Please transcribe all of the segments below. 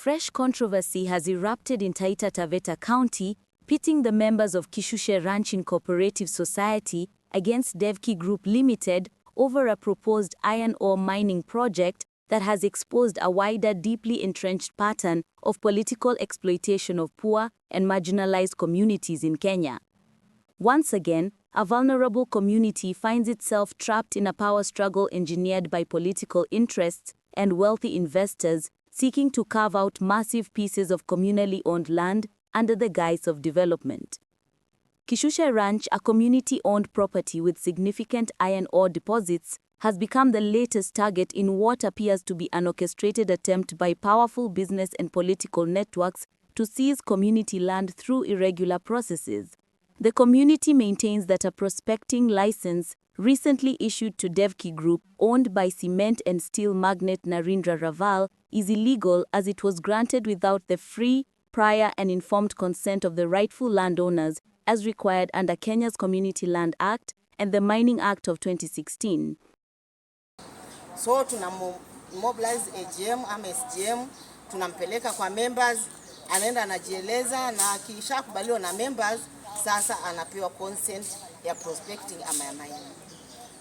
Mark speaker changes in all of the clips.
Speaker 1: fresh controversy has erupted in Taita, Taveta County, pitting the members of Kishushe Ranching Cooperative Society against Devki Group Limited over a proposed iron ore mining project that has exposed a wider, deeply entrenched pattern of political exploitation of poor and marginalized communities in Kenya. Once again, a vulnerable community finds itself trapped in a power struggle engineered by political interests and wealthy investors seeking to carve out massive pieces of communally owned land under the guise of development. Kishushe Ranch, a community-owned property with significant iron ore deposits, has become the latest target in what appears to be an orchestrated attempt by powerful business and political networks to seize community land through irregular processes. The community maintains that a prospecting license recently issued to Devki Group, owned by cement and steel magnate Narendra Raval, is illegal as it was granted without the free, prior and informed consent of the rightful landowners as required under Kenya's Community Land Act and the Mining Act of 2016.
Speaker 2: So tunamobilize AGM ama SGM, tunampeleka kwa members, anaenda anajieleza na akishakubaliwa na members, sasa anapewa consent ya prospecting ama ya mining.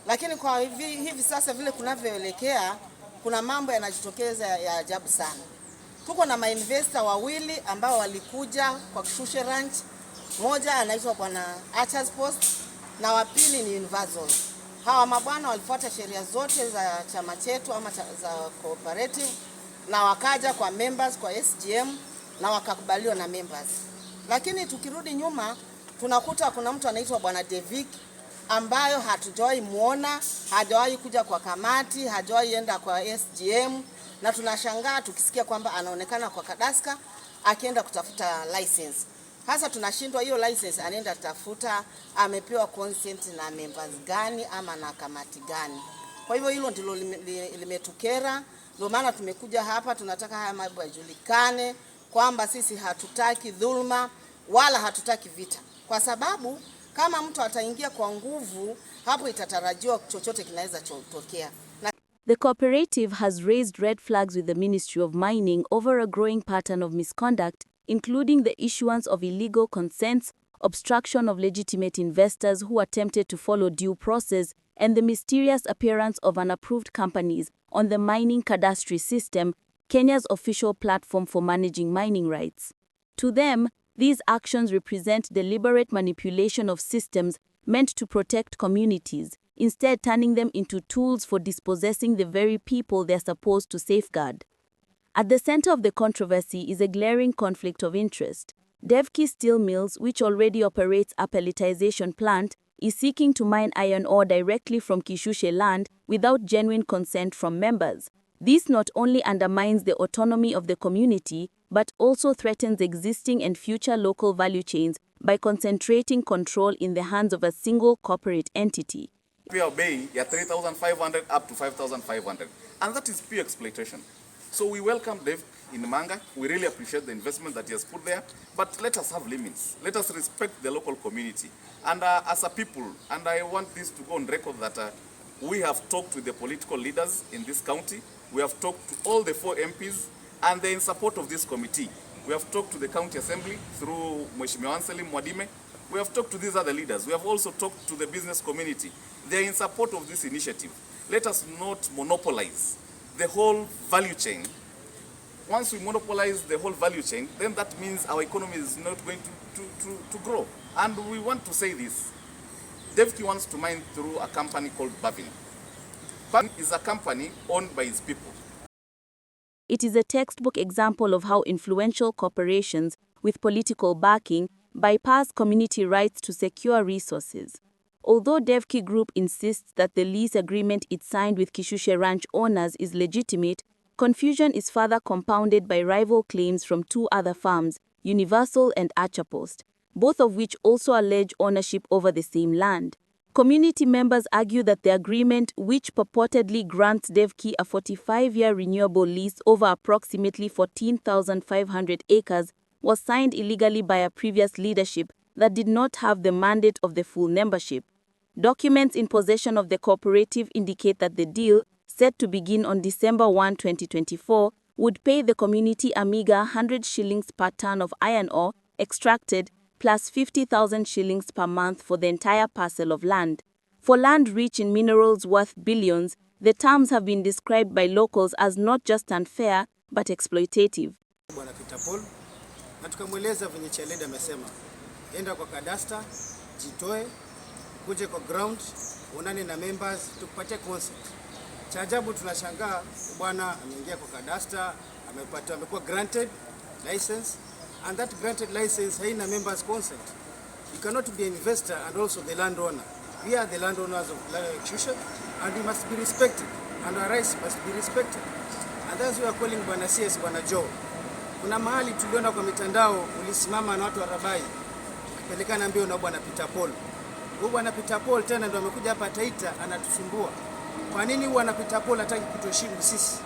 Speaker 2: Lakini kwa hivi sasa vile kunavyoelekea, kuna mambo yanajitokeza ya ajabu sana. Tuko na mainvestor wawili ambao walikuja kwa Kishushe Ranch. Mmoja anaitwa Bwana Archers Post na wa pili ni Universal. Hawa mabwana walifuata sheria zote za chama chetu ama za cooperative na wakaja kwa members kwa SGM na wakakubaliwa na members. Lakini tukirudi nyuma tunakuta kuna mtu anaitwa Bwana Devki ambayo hatujawahi muona, hajawahi kuja kwa kamati, hajawahi enda kwa SGM na tunashangaa tukisikia kwamba anaonekana kwa Kadaska akienda kutafuta license. Hasa tunashindwa hiyo license anaenda tafuta, amepewa consent na members gani ama na kamati gani. Kwa hivyo hilo ndilo limetukera, ndio maana tumekuja hapa, tunataka haya mambo yajulikane kwamba sisi hatutaki dhulma wala hatutaki vita. Kwa sababu kama mtu ataingia kwa nguvu, hapo itatarajiwa chochote kinaweza kutokea.
Speaker 1: The cooperative has raised red flags with the Ministry of Mining over a growing pattern of misconduct, including the issuance of illegal consents, obstruction of legitimate investors who attempted to follow due process, and the mysterious appearance of unapproved companies on the mining cadastry system, Kenya's official platform for managing mining rights. To them, these actions represent deliberate manipulation of systems meant to protect communities, instead turning them into tools for dispossessing the very people they're supposed to safeguard. At the center of the controversy is a glaring conflict of interest. Devki Steel Mills, which already operates a pelletization plant, is seeking to mine iron ore directly from Kishushe land without genuine consent from members. This not only undermines the autonomy of the community, but also threatens existing and future local value chains by concentrating control in the hands of a single corporate entity.
Speaker 3: Pure bay, 3,500 up to 5,500, and that is pure exploitation. So we welcome Dev in Manga. We really appreciate the investment that he has put there, but let us have limits. Let us respect the local community. And as a people, and I want this to go on record that we have talked with the political leaders in this county. We have talked to all the 4 MPs, and they're in support of this committee. We have talked to the county assembly through Mheshimiwa Anselim Mwadime. We have talked to these other leaders. We have also talked to the business community. They're in support of this initiative. Let us not monopolize the whole value chain. Once we monopolize the whole value chain, then that means our economy is not going to grow. And we want to say this. Devki wants to mine through a company called Bavin. Bavin is a company owned by its people.
Speaker 1: It is a textbook example of how influential corporations with political backing bypass community rights to secure resources. Although Devki Group insists that the lease agreement it signed with Kishushe Ranch owners is legitimate, confusion is further compounded by rival claims from 2 other firms, Universal and Archer Post, both of which also allege ownership over the same land. Community members argue that the agreement, which purportedly grants Devki a 45-year renewable lease over approximately 14,500 acres, was signed illegally by a previous leadership that did not have the mandate of the full membership. Documents in possession of the cooperative indicate that the deal, set to begin on December 1, 2024, would pay the community a meager 100 shillings per ton of iron ore extracted plus 50,000 shillings per month for the entire parcel of land. For land rich in minerals worth billions, the terms have been described by locals as not just unfair but exploitative.
Speaker 4: Bwana Peter Paul, na tukamweleza venye Chaleda amesema, enda kwa kadasta, jitoe, kuje kwa ground, unane na members, tukupatie concept. Cha ajabu tunashangaa bwana ameingia kwa kadasta, amekuwa granted license, and that granted license haina members consent. You cannot be an investor and also the landowner. We are the landowners of Kishushe, and we must be respected, and our rights must be respected. And that's why we are calling Bwana CS, Bwana Joe. Kuna mahali tuliona kwa mitandao ulisimama na watu wa Rabai ukipelekana mbio na Bwana Peter Paul. Huyu Bwana Peter Paul tena ndio amekuja hapa Taita anatusumbua. Kwa nini Bwana Peter Paul hataki kutuheshimu sisi?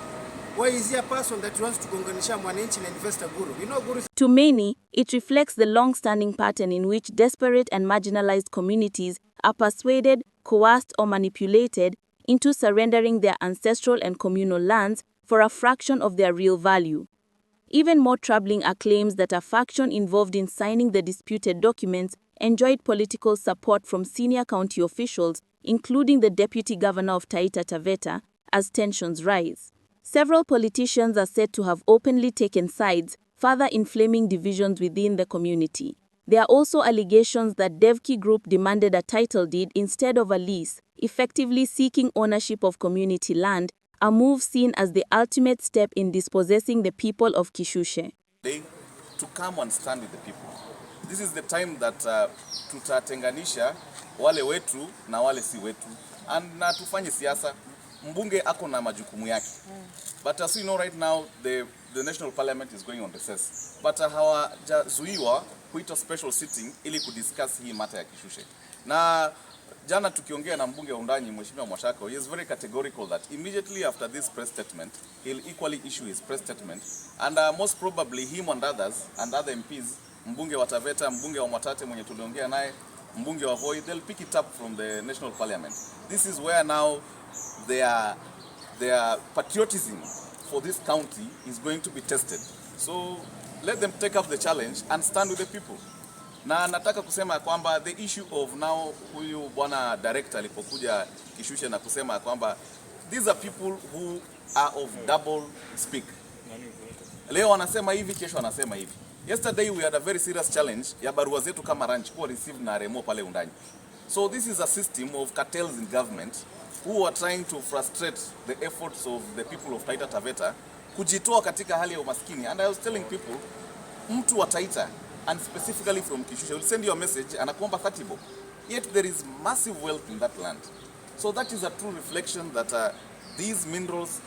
Speaker 4: Why is he a person that wants to gonganisha mwananchi na investor guru? You know guru.
Speaker 1: To many, it reflects the long-standing pattern in which desperate and marginalized communities are persuaded, coerced or manipulated into surrendering their ancestral and communal lands for a fraction of their real value. Even more troubling are claims that a faction involved in signing the disputed documents enjoyed political support from senior county officials, including the deputy governor of Taita, Taveta, as tensions rise. Several politicians are said to have openly taken sides, further inflaming divisions within the community. There are also allegations that Devki group demanded a title deed instead of a lease, effectively seeking ownership of community land, a move seen as the ultimate step in dispossessing the people of Kishushe.
Speaker 3: To come and stand with the people. This is the time that tutatenganisha wale wetu na wale si wetu. Na tufanye siasa. Mbunge ako na majukumu yake. But as we know right now, the National Parliament is going on recess. But hawajazuiwa kuita special sitting ili kudiscuss hii mata ya Kishushe. Na jana tukiongea na mbunge wa Undanyi, Mheshimiwa Mwashako, he is very categorical that immediately after this press statement, he'll equally issue his press statement. And most probably him and others, and other MPs, mbunge wa Taveta, mbunge wa Mwatate mwenye tuliongea naye, mbunge wa Voi, they'll pick it up from the National Parliament. This is where now their patriotism for this county is going to be tested. So let them take up the challenge and stand with the people. Na nataka kusema kwamba the issue of now huyu bwana director alipokuja Kishushe na kusema kwamba these are people who are of double speak. Leo wanasema hivi, kesho wanasema hivi. Yesterday we had a very serious challenge ya barua zetu kama ranch kuwa received na Remo pale Undanyi. So this is a system of cartels in government who are trying to frustrate the efforts of the people of Taita Taveta kujitoa katika hali ya umaskini. And I was telling people, mtu wa Taita, and specifically from Kishushe, will send you a message anakuomba 30 bob. Yet there is massive wealth in that land. So that is a true reflection that these minerals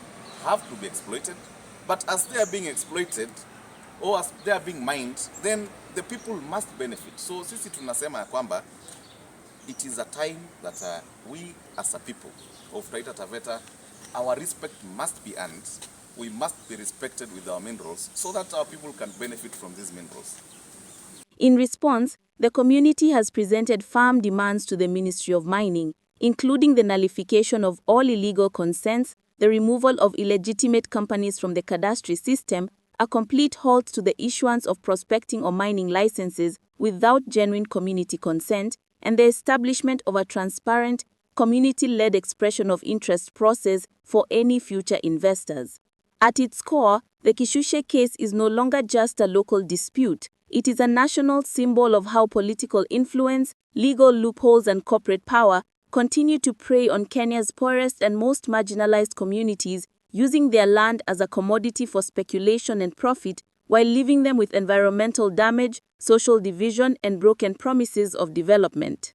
Speaker 3: have to be exploited. But as they are being exploited, or as they are being mined, then the people must benefit. So sisi tunasema kwamba it is a time that we as a people of Taita Taveta, our respect must be earned. We must be respected with our minerals so that our people can benefit from these minerals.
Speaker 1: In response, the community has presented firm demands to the Ministry of Mining, including the nullification of all illegal consents, the removal of illegitimate companies from the cadastry system, a complete halt to the issuance of prospecting or mining licenses without genuine community consent, and the establishment of a transparent, community-led expression of interest process for any future investors. At its core, the Kishushe case is no longer just a local dispute. It is a national symbol of how political influence, legal loopholes, and corporate power continue to prey on Kenya's poorest and most marginalized communities, using their land as a commodity for speculation and profit, while leaving them with environmental damage, social division, and broken promises of development.